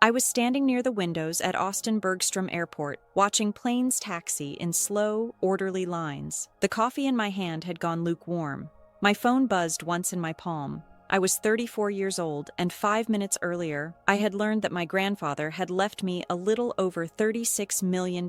I was standing near the windows at Austin Bergstrom Airport, watching planes taxi in slow, orderly lines. The coffee in my hand had gone lukewarm. My phone buzzed once in my palm. I was 34 years old, and 5 minutes earlier, I had learned that my grandfather had left me a little over $36 million.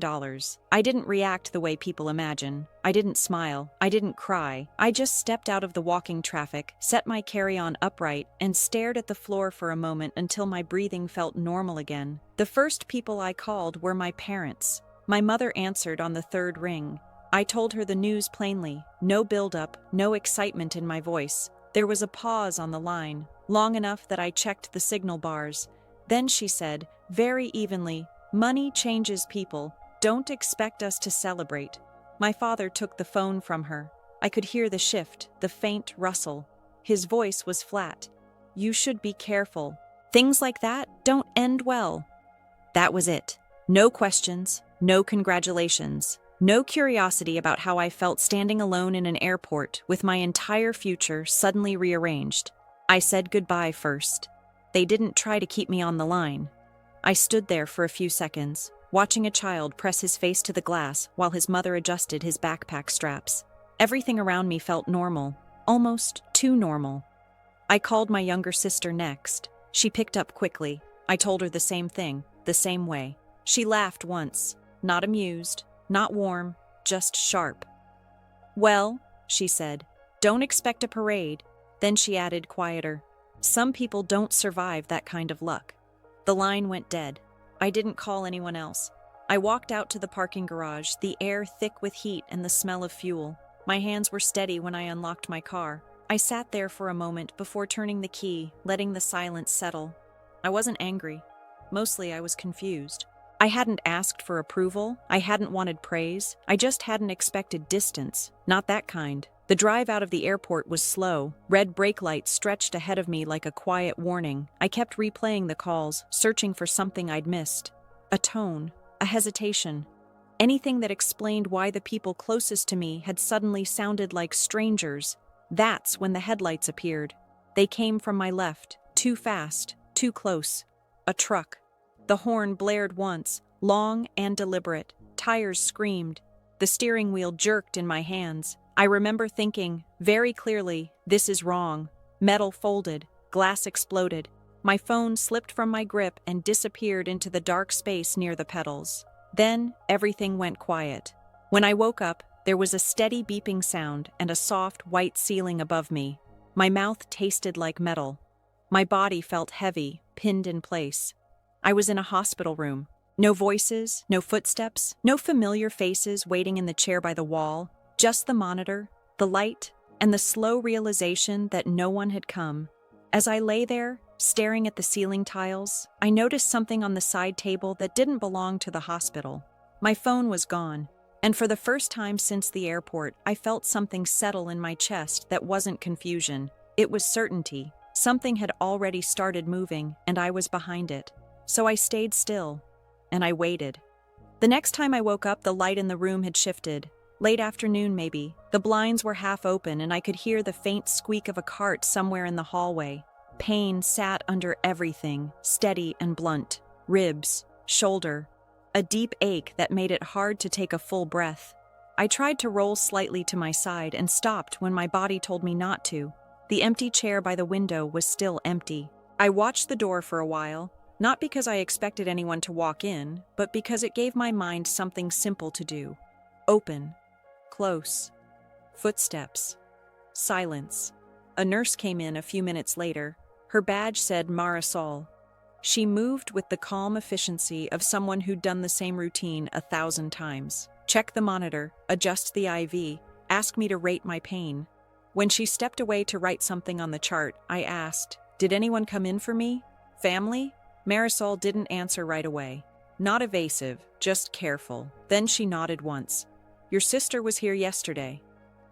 I didn't react the way people imagine. I didn't smile. I didn't cry. I just stepped out of the walking traffic, set my carry-on upright, and stared at the floor for a moment until my breathing felt normal again. The first people I called were my parents. My mother answered on the third ring. I told her the news plainly. No build-up, no excitement in my voice. There was a pause on the line, long enough that I checked the signal bars. Then she said, very evenly, "Money changes people. Don't expect us to celebrate." My father took the phone from her. I could hear the shift, the faint rustle. His voice was flat. "You should be careful. Things like that don't end well." That was it. No questions, no congratulations. No curiosity about how I felt standing alone in an airport with my entire future suddenly rearranged. I said goodbye first. They didn't try to keep me on the line. I stood there for a few seconds, watching a child press his face to the glass while his mother adjusted his backpack straps. Everything around me felt normal, almost too normal. I called my younger sister next. She picked up quickly. I told her the same thing, the same way. She laughed once, not amused. Not warm, just sharp. "Well," she said, "don't expect a parade." Then she added quieter, "Some people don't survive that kind of luck." The line went dead. I didn't call anyone else. I walked out to the parking garage, the air thick with heat and the smell of fuel. My hands were steady when I unlocked my car. I sat there for a moment before turning the key, letting the silence settle. I wasn't angry. Mostly I was confused. I hadn't asked for approval, I hadn't wanted praise, I just hadn't expected distance, not that kind. The drive out of the airport was slow, red brake lights stretched ahead of me like a quiet warning. I kept replaying the calls, searching for something I'd missed. A tone, a hesitation. Anything that explained why the people closest to me had suddenly sounded like strangers. That's when the headlights appeared. They came from my left, too fast, too close. A truck. The horn blared once, long and deliberate. Tires screamed. The steering wheel jerked in my hands. I remember thinking, very clearly, this is wrong. Metal folded, glass exploded. My phone slipped from my grip and disappeared into the dark space near the pedals. Then, everything went quiet. When I woke up, there was a steady beeping sound and a soft, white ceiling above me. My mouth tasted like metal. My body felt heavy, pinned in place. I was in a hospital room. No voices, no footsteps, no familiar faces waiting in the chair by the wall, just the monitor, the light, and the slow realization that no one had come. As I lay there, staring at the ceiling tiles, I noticed something on the side table that didn't belong to the hospital. My phone was gone, and for the first time since the airport, I felt something settle in my chest that wasn't confusion. It was certainty. Something had already started moving, and I was behind it. So I stayed still, and I waited. The next time I woke up, the light in the room had shifted. Late afternoon, maybe. The blinds were half open, and I could hear the faint squeak of a cart somewhere in the hallway. Pain sat under everything, steady and blunt. Ribs, shoulder. A deep ache that made it hard to take a full breath. I tried to roll slightly to my side and stopped when my body told me not to. The empty chair by the window was still empty. I watched the door for a while. Not because I expected anyone to walk in, but because it gave my mind something simple to do. Open. Close. Footsteps. Silence. A nurse came in a few minutes later. Her badge said Marisol. She moved with the calm efficiency of someone who'd done the same routine 1,000 times. Check the monitor, adjust the IV, ask me to rate my pain. When she stepped away to write something on the chart, I asked, "Did anyone come in for me? Family?" Marisol didn't answer right away. Not evasive, just careful. Then she nodded once. "Your sister was here yesterday."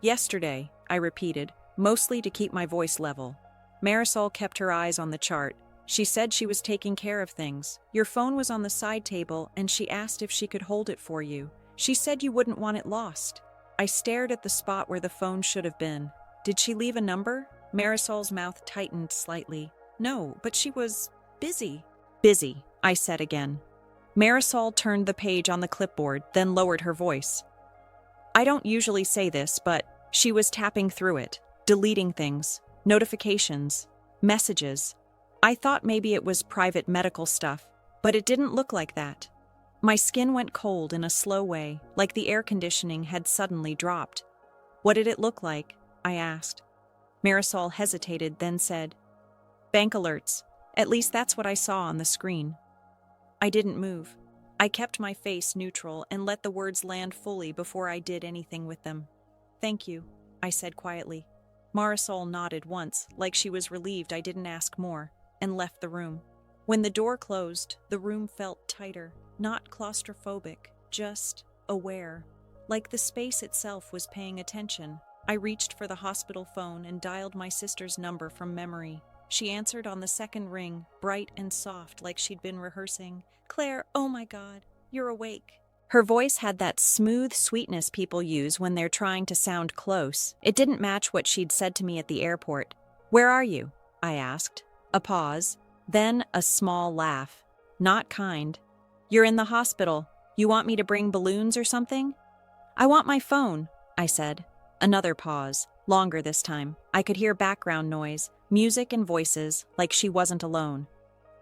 "Yesterday," I repeated, mostly to keep my voice level. Marisol kept her eyes on the chart. She said she was taking care of things. "Your phone was on the side table, and she asked if she could hold it for you. She said you wouldn't want it lost." I stared at the spot where the phone should have been. "Did she leave a number?" Marisol's mouth tightened slightly. "No, but she was busy." "Busy," I said again. Marisol turned the page on the clipboard, then lowered her voice. I don't usually say this, but she was tapping through it, deleting things, notifications, messages. I thought maybe it was private medical stuff, but it didn't look like that. My skin went cold in a slow way, like the air conditioning had suddenly dropped. What did it look like? I asked. Marisol hesitated, then said, Bank alerts. At least that's what I saw on the screen. I didn't move. I kept my face neutral and let the words land fully before I did anything with them. Thank you, I said quietly. Marisol nodded once, like she was relieved I didn't ask more, and left the room. When the door closed, the room felt tighter, not claustrophobic, just aware, like the space itself was paying attention. I reached for the hospital phone and dialed my sister's number from memory. She answered on the second ring, bright and soft like she'd been rehearsing. Claire, oh my God, you're awake. Her voice had that smooth sweetness people use when they're trying to sound close. It didn't match what she'd said to me at the airport. Where are you? I asked. A pause, then a small laugh. Not kind. You're in the hospital. You want me to bring balloons or something? I want my phone, I said. Another pause, longer this time. I could hear background noise, music and voices, like she wasn't alone.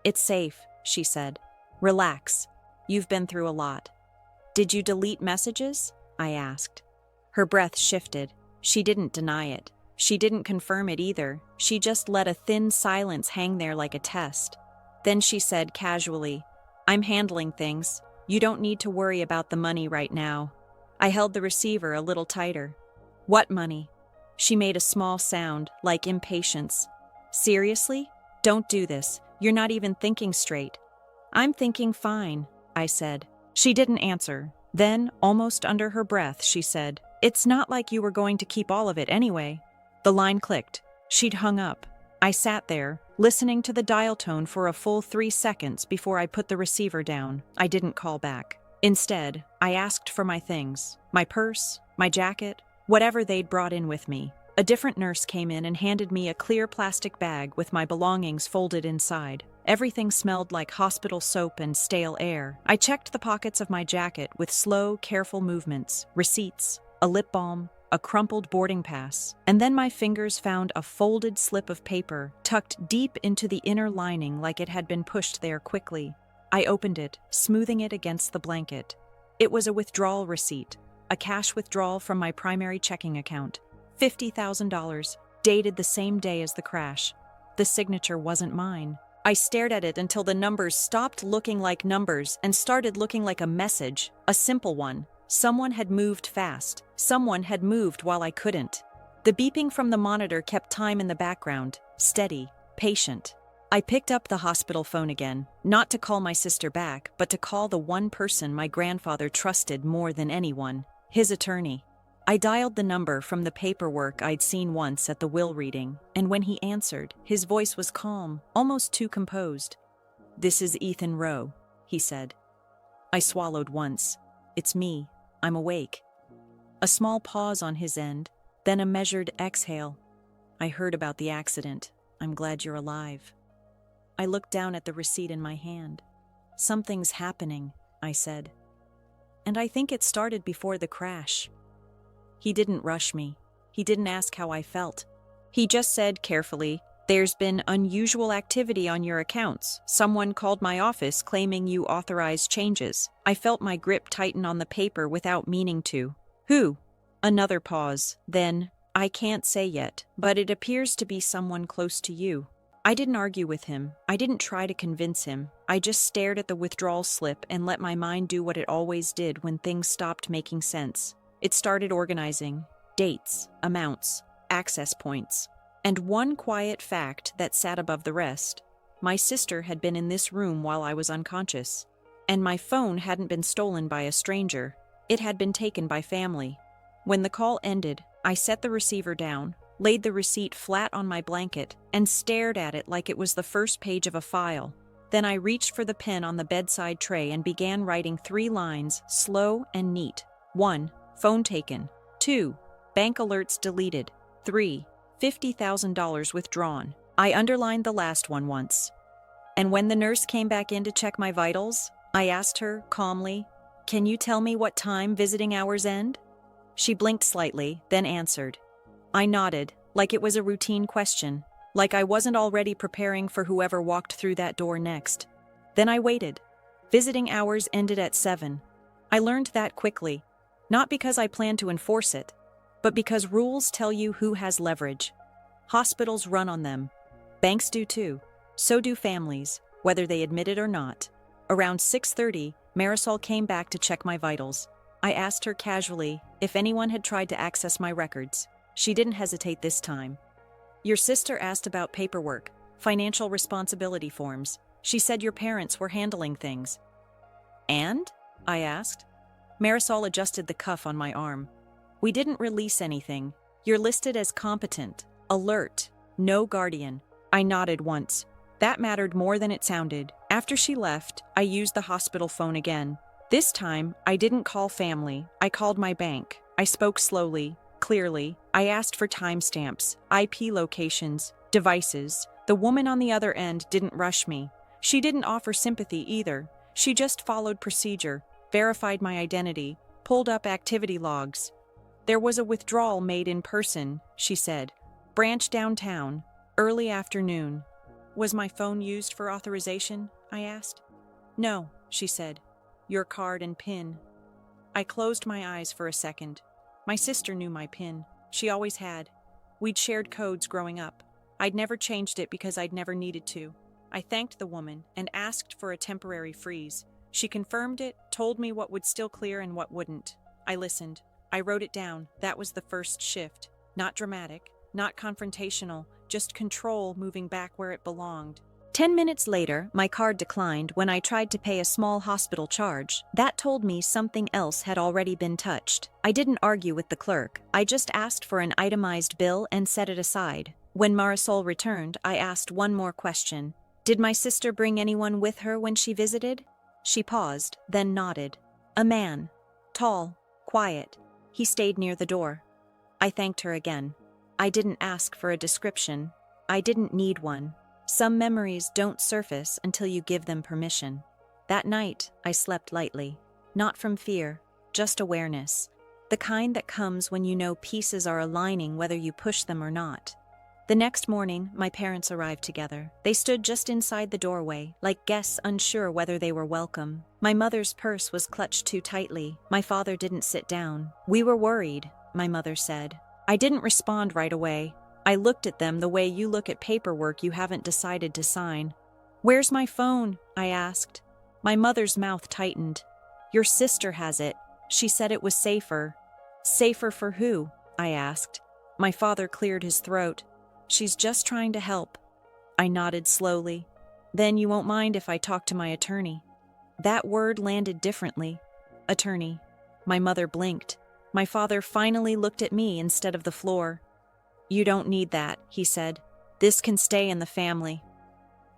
It's safe, she said. Relax. You've been through a lot. Did you delete messages? I asked. Her breath shifted. She didn't deny it. She didn't confirm it either. She just let a thin silence hang there like a test. Then she said casually, I'm handling things. You don't need to worry about the money right now. I held the receiver a little tighter. What money? She made a small sound, like impatience. Seriously? Don't do this. You're not even thinking straight. I'm thinking fine, I said. She didn't answer. Then, almost under her breath, she said, It's not like you were going to keep all of it anyway. The line clicked. She'd hung up. I sat there, listening to the dial tone for a full 3 seconds before I put the receiver down. I didn't call back. Instead, I asked for my things, my purse, my jacket, whatever they'd brought in with me. A different nurse came in and handed me a clear plastic bag with my belongings folded inside. Everything smelled like hospital soap and stale air. I checked the pockets of my jacket with slow, careful movements, receipts, a lip balm, a crumpled boarding pass, and then my fingers found a folded slip of paper tucked deep into the inner lining like it had been pushed there quickly. I opened it, smoothing it against the blanket. It was a withdrawal receipt, a cash withdrawal from my primary checking account. $50,000, dated the same day as the crash. The signature wasn't mine. I stared at it until the numbers stopped looking like numbers and started looking like a message, a simple one. Someone had moved fast. Someone had moved while I couldn't. The beeping from the monitor kept time in the background, steady, patient. I picked up the hospital phone again, not to call my sister back, but to call the one person my grandfather trusted more than anyone, his attorney. I dialed the number from the paperwork I'd seen once at the will reading, and when he answered, his voice was calm, almost too composed. "This is Ethan Rowe," he said. I swallowed once. "It's me. I'm awake." A small pause on his end, then a measured exhale. "I heard about the accident. I'm glad you're alive." I looked down at the receipt in my hand. "Something's happening," I said. "And I think it started before the crash." He didn't rush me. He didn't ask how I felt. He just said carefully, "There's been unusual activity on your accounts. Someone called my office claiming you authorized changes." I felt my grip tighten on the paper without meaning to. "Who?" Another pause. Then, "I can't say yet, but it appears to be someone close to you." I didn't argue with him. I didn't try to convince him. I just stared at the withdrawal slip and let my mind do what it always did when things stopped making sense. It started organizing. Dates, amounts, access points. And one quiet fact that sat above the rest. My sister had been in this room while I was unconscious. And my phone hadn't been stolen by a stranger. It had been taken by family. When the call ended, I set the receiver down, laid the receipt flat on my blanket, and stared at it like it was the first page of a file. Then I reached for the pen on the bedside tray and began writing 3 lines, slow and neat. 1. Phone taken. 2. Bank alerts deleted. 3. $50,000 withdrawn. I underlined the last one once. And when the nurse came back in to check my vitals, I asked her, calmly, "Can you tell me what time visiting hours end?" She blinked slightly, then answered. I nodded, like it was a routine question, like I wasn't already preparing for whoever walked through that door next. Then I waited. Visiting hours ended at 7. I learned that quickly, not because I planned to enforce it, but because rules tell you who has leverage. Hospitals run on them. Banks do too. So do families, whether they admit it or not. Around 6:30, Marisol came back to check my vitals. I asked her casually if anyone had tried to access my records. She didn't hesitate this time. Your sister asked about paperwork, financial responsibility forms. She said your parents were handling things. And? I asked. Marisol adjusted the cuff on my arm. We didn't release anything. You're listed as competent, alert, no guardian. I nodded once. That mattered more than it sounded. After she left, I used the hospital phone again. This time, I didn't call family. I called my bank. I spoke slowly, clearly. I asked for timestamps, IP locations, devices. The woman on the other end didn't rush me. She didn't offer sympathy either. She just followed procedure, verified my identity, pulled up activity logs. There was a withdrawal made in person, she said. Branch downtown, early afternoon. Was my phone used for authorization? I asked. No, she said. Your card and PIN. I closed my eyes for a second. My sister knew my PIN. She always had. We'd shared codes growing up. I'd never changed it because I'd never needed to. I thanked the woman and asked for a temporary freeze. She confirmed it, told me what would still clear and what wouldn't. I listened. I wrote it down. That was the first shift. Not dramatic, not confrontational, just control moving back where it belonged. 10 minutes later, my card declined when I tried to pay a small hospital charge. That told me something else had already been touched. I didn't argue with the clerk. I just asked for an itemized bill and set it aside. When Marisol returned, I asked one more question. Did my sister bring anyone with her when she visited? She paused, then nodded. A man. Tall, quiet. He stayed near the door. I thanked her again. I didn't ask for a description. I didn't need one. Some memories don't surface until you give them permission. That night, I slept lightly. Not from fear, just awareness. The kind that comes when you know pieces are aligning whether you push them or not. The next morning, my parents arrived together. They stood just inside the doorway, like guests unsure whether they were welcome. My mother's purse was clutched too tightly. My father didn't sit down. We were worried, my mother said. I didn't respond right away. I looked at them the way you look at paperwork you haven't decided to sign. Where's my phone? I asked. My mother's mouth tightened. Your sister has it. She said it was safer. Safer for who? I asked. My father cleared his throat. She's just trying to help. I nodded slowly. Then you won't mind if I talk to my attorney. That word landed differently. Attorney. My mother blinked. My father finally looked at me instead of the floor. You don't need that, he said. This can stay in the family.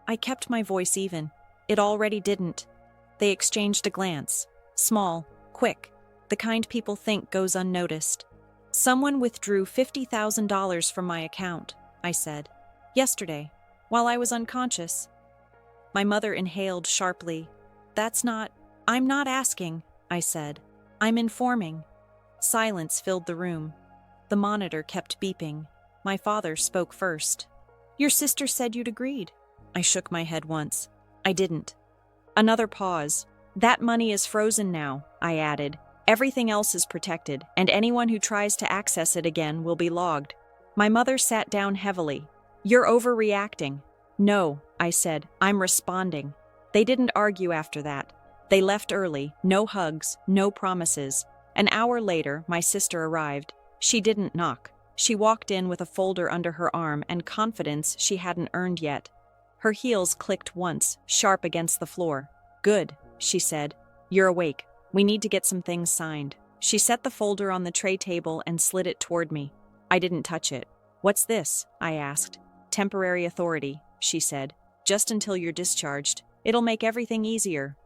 I kept my voice even. It already didn't. They exchanged a glance. Small, quick, the kind people think goes unnoticed. Someone withdrew $50,000 from my account, I said. Yesterday, while I was unconscious. My mother inhaled sharply. I'm not asking, I said. I'm informing. Silence filled the room. The monitor kept beeping. My father spoke first. Your sister said you'd agreed. I shook my head once. I didn't. Another pause. That money is frozen now, I added. Everything else is protected, and anyone who tries to access it again will be logged. My mother sat down heavily. You're overreacting. No, I said. I'm responding. They didn't argue after that. They left early. No hugs, no promises. An hour later, my sister arrived. She didn't knock. She walked in with a folder under her arm and confidence she hadn't earned yet. Her heels clicked once, sharp against the floor. Good, she said. You're awake. We need to get some things signed. She set the folder on the tray table and slid it toward me. I didn't touch it. What's this? I asked. Temporary authority, she said. Just until you're discharged. It'll make everything easier.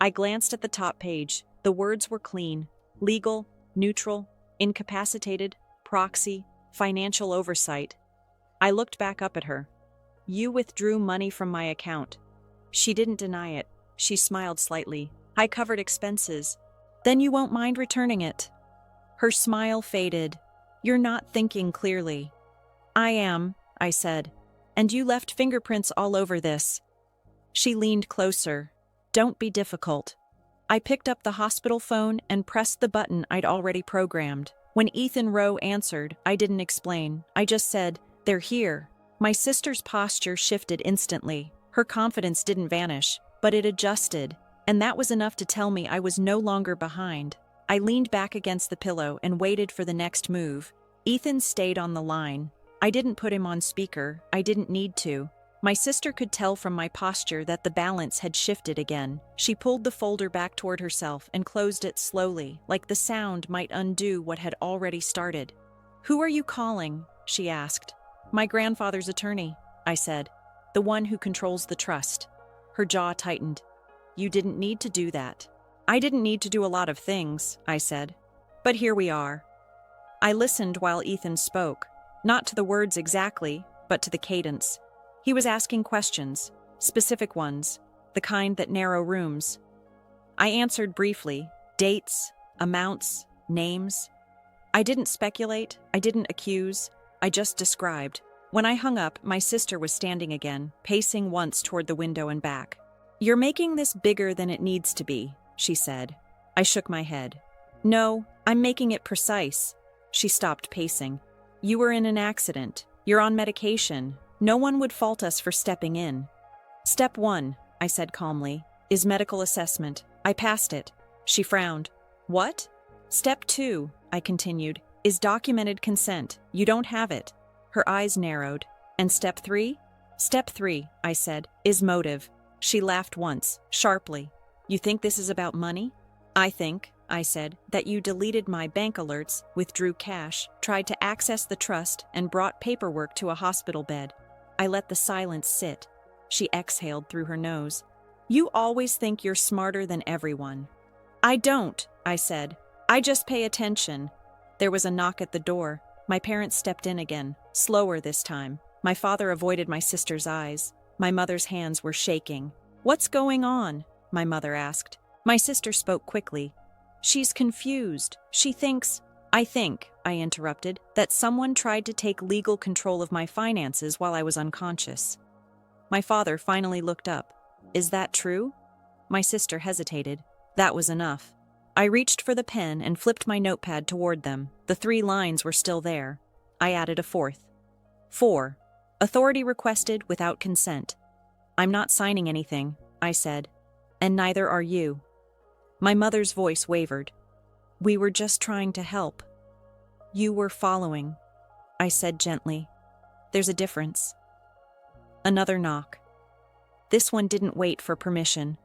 I glanced at the top page. The words were clean. Legal, neutral, incapacitated, proxy, financial oversight. I looked back up at her. You withdrew money from my account. She didn't deny it. She smiled slightly. I covered expenses. Then you won't mind returning it. Her smile faded. You're not thinking clearly. I am, I said. And you left fingerprints all over this. She leaned closer. Don't be difficult. I picked up the hospital phone and pressed the button I'd already programmed. When Ethan Rowe answered, I didn't explain. I just said, they're here. My sister's posture shifted instantly. Her confidence didn't vanish, but it adjusted, and that was enough to tell me I was no longer behind. I leaned back against the pillow and waited for the next move. Ethan stayed on the line. I didn't put him on speaker. I didn't need to. My sister could tell from my posture that the balance had shifted again. She pulled the folder back toward herself and closed it slowly, like the sound might undo what had already started. Who are you calling? She asked. My grandfather's attorney, I said. The one who controls the trust. Her jaw tightened. You didn't need to do that. I didn't need to do a lot of things, I said. But here we are. I listened while Ethan spoke, not to the words exactly, but to the cadence. He was asking questions, specific ones, the kind that narrow rooms. I answered briefly, dates, amounts, names. I didn't speculate, I didn't accuse, I just described. When I hung up, my sister was standing again, pacing once toward the window and back. You're making this bigger than it needs to be, she said. I shook my head. No, I'm making it precise. She stopped pacing. You were in an accident. You're on medication. No one would fault us for stepping in. Step 1, I said calmly, is medical assessment. I passed it. She frowned. What? Step 2, I continued, is documented consent. You don't have it. Her eyes narrowed. And step 3? Step 3, I said, is motive. She laughed once, sharply. You think this is about money? I think, I said, that you deleted my bank alerts, withdrew cash, tried to access the trust, and brought paperwork to a hospital bed. I let the silence sit. She exhaled through her nose. You always think you're smarter than everyone. I don't, I said. I just pay attention. There was a knock at the door. My parents stepped in again, slower this time. My father avoided my sister's eyes. My mother's hands were shaking. What's going on? My mother asked. My sister spoke quickly. She's confused. She thinks... I think, I interrupted, that someone tried to take legal control of my finances while I was unconscious. My father finally looked up. Is that true? My sister hesitated. That was enough. I reached for the pen and flipped my notepad toward them. The 3 lines were still there. I added a 4th. 4. Authority requested without consent. I'm not signing anything, I said. And neither are you. My mother's voice wavered. We were just trying to help. You were following, I said gently. There's a difference. Another knock. This one didn't wait for permission.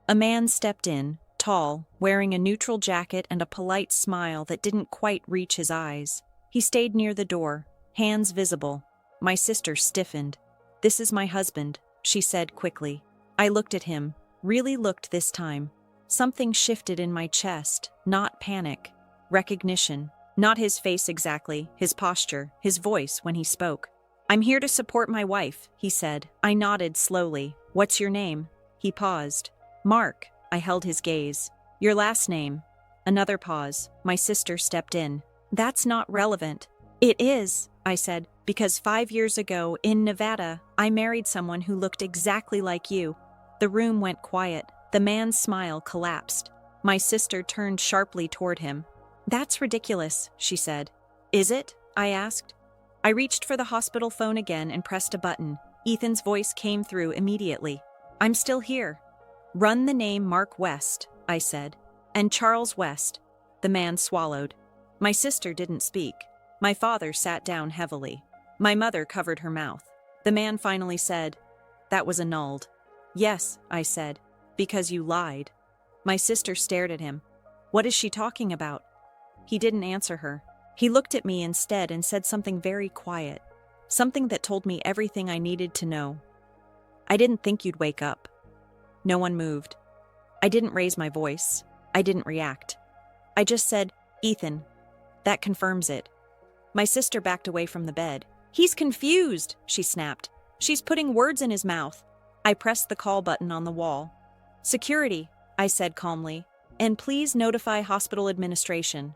A man stepped in, tall, wearing a neutral jacket and a polite smile that didn't quite reach his eyes. He stayed near the door, hands visible. My sister stiffened. This is my husband, she said quickly. I looked at him, really looked this time. Something shifted in my chest, not panic, recognition. Not his face exactly, his posture, his voice when he spoke. I'm here to support my wife, he said. I nodded slowly. What's your name? He paused. Mark, I held his gaze. Your last name? Another pause. My sister stepped in. That's not relevant. It is, I said, because 5 years ago, in Nevada, I married someone who looked exactly like you. The room went quiet. The man's smile collapsed. My sister turned sharply toward him. That's ridiculous, she said. Is it? I asked. I reached for the hospital phone again and pressed a button. Ethan's voice came through immediately. I'm still here. Run the name Mark West, I said. And Charles West. The man swallowed. My sister didn't speak. My father sat down heavily. My mother covered her mouth. The man finally said, that was annulled. Yes, I said, because you lied. My sister stared at him. What is she talking about? He didn't answer her. He looked at me instead and said something very quiet, something that told me everything I needed to know. I didn't think you'd wake up. No one moved. I didn't raise my voice. I didn't react. I just said, Ethan. That confirms it. My sister backed away from the bed. He's confused, she snapped. She's putting words in his mouth. I pressed the call button on the wall. "Security," I said calmly, "and please notify hospital administration."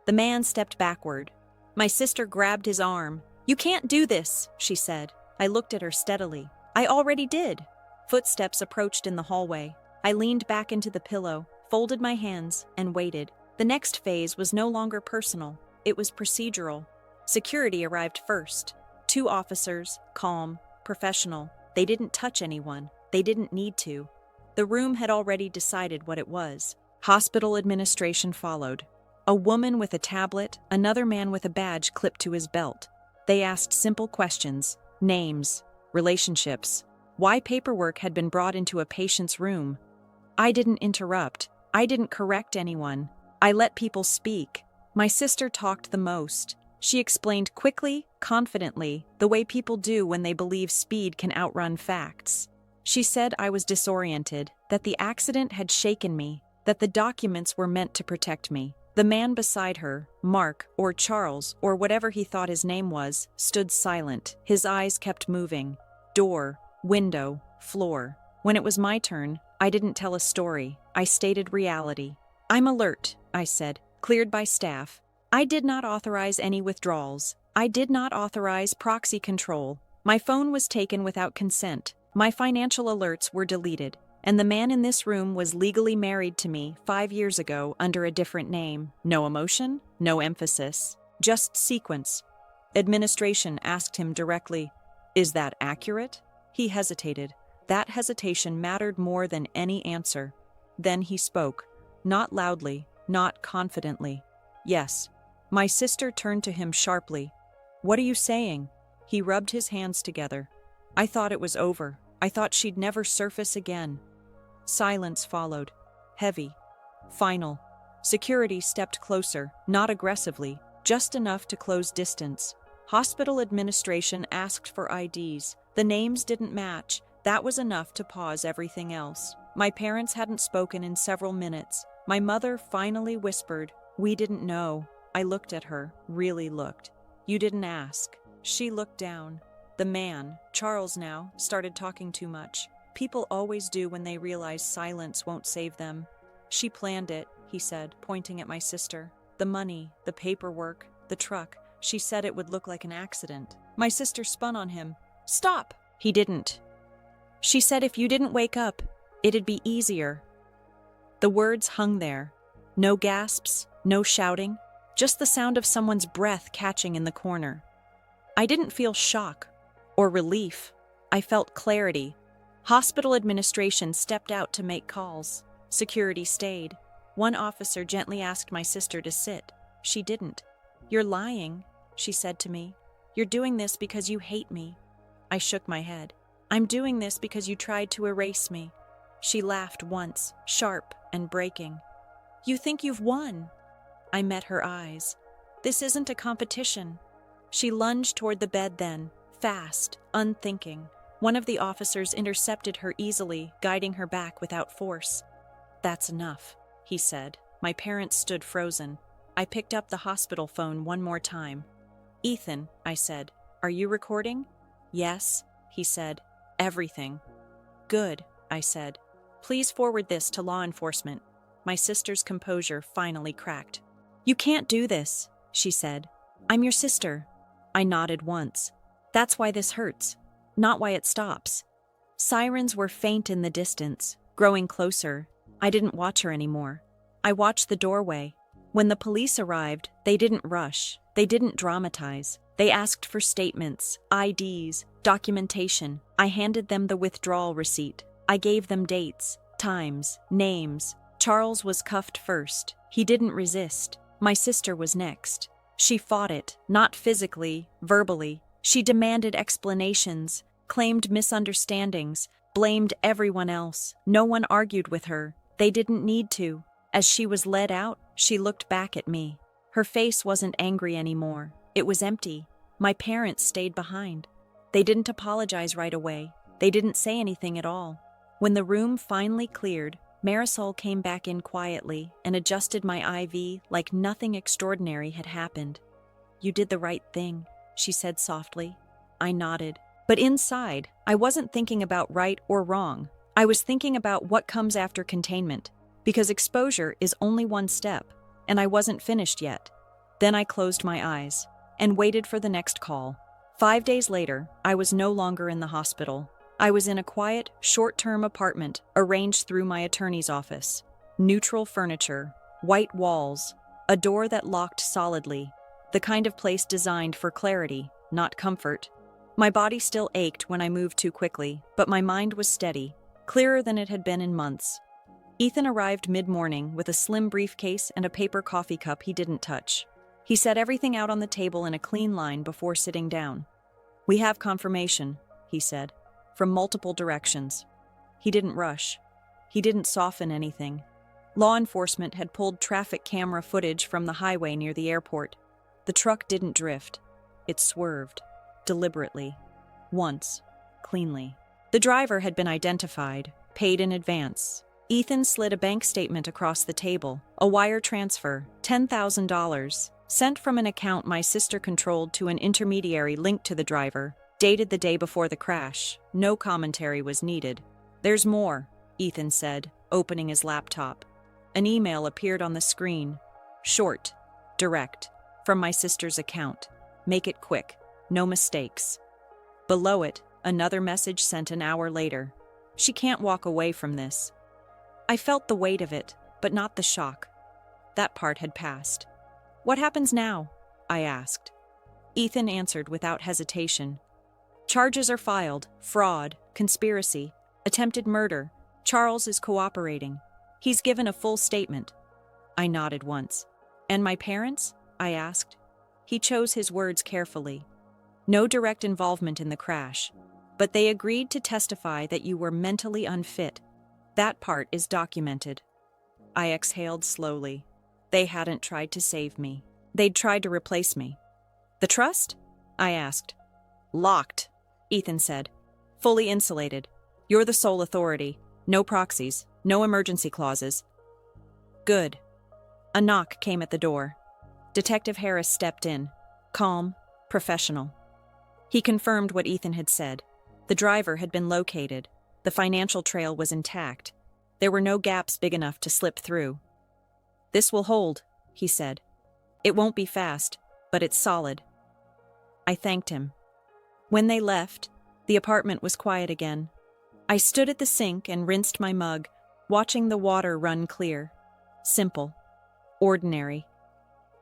The man stepped backward. My sister grabbed his arm. "You can't do this," she said. I looked at her steadily. "I already did." Footsteps approached in the hallway. I leaned back into the pillow, folded my hands, and waited. The next phase was no longer personal. It was procedural. Security arrived first. 2 officers, calm, professional. They didn't touch anyone. They didn't need to. The room had already decided what it was. Hospital administration followed. A woman with a tablet, another man with a badge clipped to his belt. They asked simple questions: names, relationships, why paperwork had been brought into a patient's room. I didn't interrupt. I didn't correct anyone. I let people speak. My sister talked the most. She explained quickly, confidently, the way people do when they believe speed can outrun facts. She said I was disoriented, that the accident had shaken me, that the documents were meant to protect me. The man beside her, Mark or Charles or whatever he thought his name was, stood silent. His eyes kept moving. Door, window, floor. When it was my turn, I didn't tell a story. I stated reality. "I'm alert," I said, "cleared by staff. I did not authorize any withdrawals. I did not authorize proxy control. My phone was taken without consent. My financial alerts were deleted. And the man in this room was legally married to me 5 years ago under a different name. No emotion, no emphasis, just sequence." Administration asked him directly, "Is that accurate?" He hesitated. That hesitation mattered more than any answer. Then he spoke, not loudly, not confidently. "Yes." My sister turned to him sharply. "What are you saying?" He rubbed his hands together. I thought it was over. I thought she'd never surface again. Silence followed. Heavy. Final. Security stepped closer, not aggressively, just enough to close distance. Hospital administration asked for IDs. The names didn't match. That was enough to pause everything else. My parents hadn't spoken in several minutes. My mother finally whispered, "We didn't know." I looked at her, really looked. "You didn't ask." She looked down. The man, Charles now, started talking too much. People always do when they realize silence won't save them. "She planned it," he said, pointing at my sister. "The money, the paperwork, the truck. She said it would look like an accident." My sister spun on him. "Stop!" He didn't. "She said if you didn't wake up, it'd be easier." The words hung there. No gasps, no shouting, just the sound of someone's breath catching in the corner. I didn't feel shock or relief. I felt clarity. Hospital administration stepped out to make calls. Security stayed. One officer gently asked my sister to sit. She didn't. "You're lying," she said to me. "You're doing this because you hate me." I shook my head. "I'm doing this because you tried to erase me." She laughed once, sharp and breaking. "You think you've won?" I met her eyes. "This isn't a competition." She lunged toward the bed then, fast, unthinking. One of the officers intercepted her easily, guiding her back without force. "That's enough," he said. My parents stood frozen. I picked up the hospital phone one more time. "Ethan," I said, "are you recording?" "Yes," he said. "Everything." "Good," I said. "Please forward this to law enforcement." My sister's composure finally cracked. "You can't do this," she said. "I'm your sister." I nodded once. "That's why this hurts, not why it stops." Sirens were faint in the distance, growing closer. I didn't watch her anymore. I watched the doorway. When the police arrived, they didn't rush. They didn't dramatize. They asked for statements, IDs, documentation. I handed them the withdrawal receipt. I gave them dates, times, names. Charles was cuffed first. He didn't resist. My sister was next. She fought it, not physically, verbally. She demanded explanations, claimed misunderstandings, blamed everyone else. No one argued with her. They didn't need to. As she was led out, she looked back at me. Her face wasn't angry anymore. It was empty. My parents stayed behind. They didn't apologize right away. They didn't say anything at all. When the room finally cleared, Marisol came back in quietly and adjusted my IV like nothing extraordinary had happened. "You did the right thing," she said softly. I nodded. But inside, I wasn't thinking about right or wrong. I was thinking about what comes after containment, because exposure is only one step, and I wasn't finished yet. Then I closed my eyes and waited for the next call. 5 days later, I was no longer in the hospital. I was in a quiet, short-term apartment arranged through my attorney's office. Neutral furniture, white walls, a door that locked solidly, the kind of place designed for clarity, not comfort. My body still ached when I moved too quickly, but my mind was steady, clearer than it had been in months. Ethan arrived mid-morning with a slim briefcase and a paper coffee cup he didn't touch. He set everything out on the table in a clean line before sitting down. "We have confirmation," he said, "from multiple directions." He didn't rush. He didn't soften anything. Law enforcement had pulled traffic camera footage from the highway near the airport. The truck didn't drift. It swerved, deliberately, once, cleanly. The driver had been identified, paid in advance. Ethan slid a bank statement across the table, a wire transfer, $10,000, sent from an account my sister controlled to an intermediary linked to the driver, dated the day before the crash. No commentary was needed. "There's more," Ethan said, opening his laptop. An email appeared on the screen. Short, direct, from my sister's account. "Make it quick. No mistakes." Below it, another message sent an hour later. "She can't walk away from this." I felt the weight of it, but not the shock. That part had passed. "What happens now?" I asked. Ethan answered without hesitation. "Charges are filed: fraud, conspiracy, attempted murder. Charles is cooperating. He's given a full statement." I nodded once. "And my parents?" I asked. He chose his words carefully. "No direct involvement in the crash, but they agreed to testify that you were mentally unfit. That part is documented." I exhaled slowly. They hadn't tried to save me. They'd tried to replace me. "The trust?" I asked. "Locked," Ethan said. "Fully insulated. You're the sole authority. No proxies. No emergency clauses." "Good." A knock came at the door. Detective Harris stepped in, calm, professional. He confirmed what Ethan had said. The driver had been located. The financial trail was intact. There were no gaps big enough to slip through. "This will hold," he said. "It won't be fast, but it's solid." I thanked him. When they left, the apartment was quiet again. I stood at the sink and rinsed my mug, watching the water run clear. Simple. Ordinary.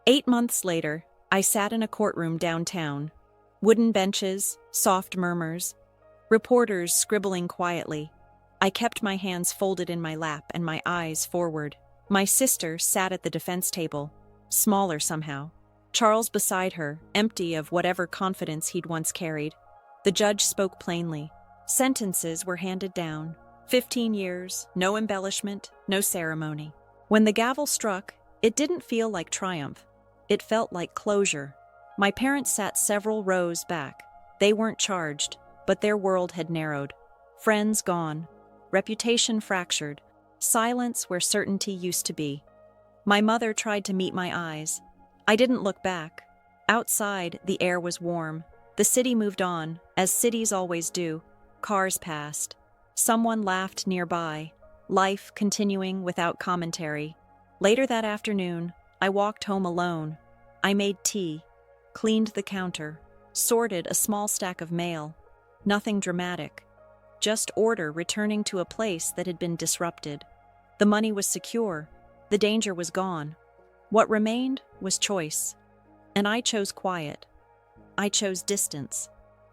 8 months later, I sat in a courtroom downtown. Wooden benches, soft murmurs, reporters scribbling quietly. I kept my hands folded in my lap and my eyes forward. My sister sat at the defense table, smaller somehow. Charles beside her, empty of whatever confidence he'd once carried. The judge spoke plainly. Sentences were handed down. 15 years, no embellishment, no ceremony. When the gavel struck, it didn't feel like triumph. It felt like closure. My parents sat several rows back. They weren't charged, but their world had narrowed. Friends gone. Reputation fractured. Silence where certainty used to be. My mother tried to meet my eyes. I didn't look back. Outside, the air was warm. The city moved on, as cities always do. Cars passed. Someone laughed nearby. Life continuing without commentary. Later that afternoon, I walked home alone. I made tea, cleaned the counter, sorted a small stack of mail. Nothing dramatic. Just order returning to a place that had been disrupted. The money was secure. The danger was gone. What remained was choice. And I chose quiet. I chose distance.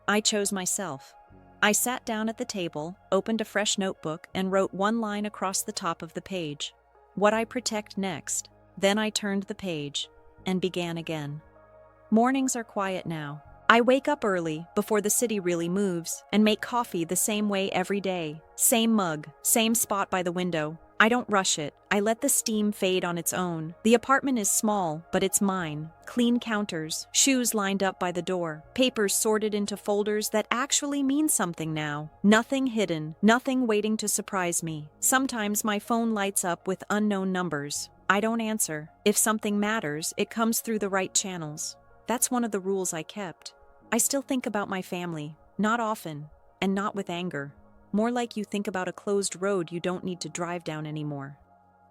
I chose myself. I sat down at the table, opened a fresh notebook, and wrote one line across the top of the page. What I protect next. Then I turned the page and began again. Mornings are quiet now. I wake up early, before the city really moves, and make coffee the same way every day. Same mug, same spot by the window. I don't rush it. I let the steam fade on its own. The apartment is small, but it's mine. Clean counters, shoes lined up by the door, papers sorted into folders that actually mean something now. Nothing hidden, nothing waiting to surprise me. Sometimes my phone lights up with unknown numbers. I don't answer. If something matters, it comes through the right channels. That's one of the rules I kept. I still think about my family, Not often, and not with anger. More like you think about a closed road you don't need to drive down anymore.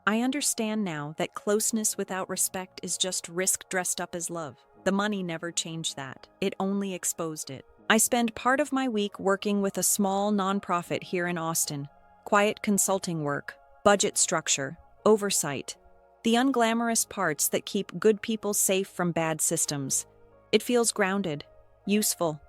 I understand now that closeness without respect is just risk dressed up as love. The money never changed that. It only exposed it. I spend part of my week working with a small nonprofit here in Austin. Quiet consulting work, budget structure, oversight. The unglamorous parts that keep good people safe from bad systems. It feels grounded, useful.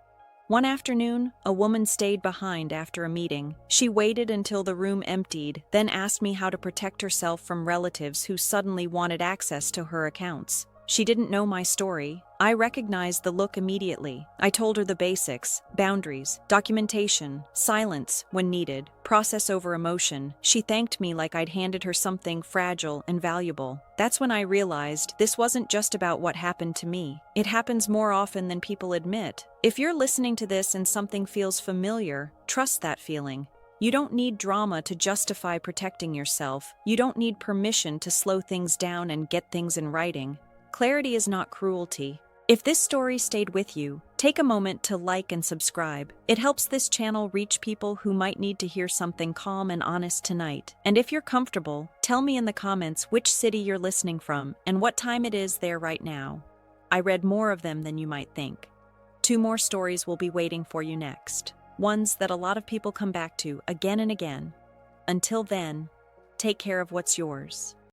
One afternoon, a woman stayed behind after a meeting. She waited until the room emptied, then asked me how to protect herself from relatives who suddenly wanted access to her accounts. She didn't know my story. I recognized the look immediately. I told her the basics: boundaries, documentation, silence when needed, process over emotion. She thanked me like I'd handed her something fragile and valuable. That's when I realized this wasn't just about what happened to me. It happens more often than people admit. If you're listening to this and something feels familiar, trust that feeling. You don't need drama to justify protecting yourself. You don't need permission to slow things down and get things in writing. Clarity is not cruelty. If this story stayed with you, take a moment to like and subscribe. It helps this channel reach people who might need to hear something calm and honest tonight. And if you're comfortable, tell me in the comments which city you're listening from and what time it is there right now. I read more of them than you might think. 2 more stories will be waiting for you next. Ones that a lot of people come back to again and again. Until then, take care of what's yours.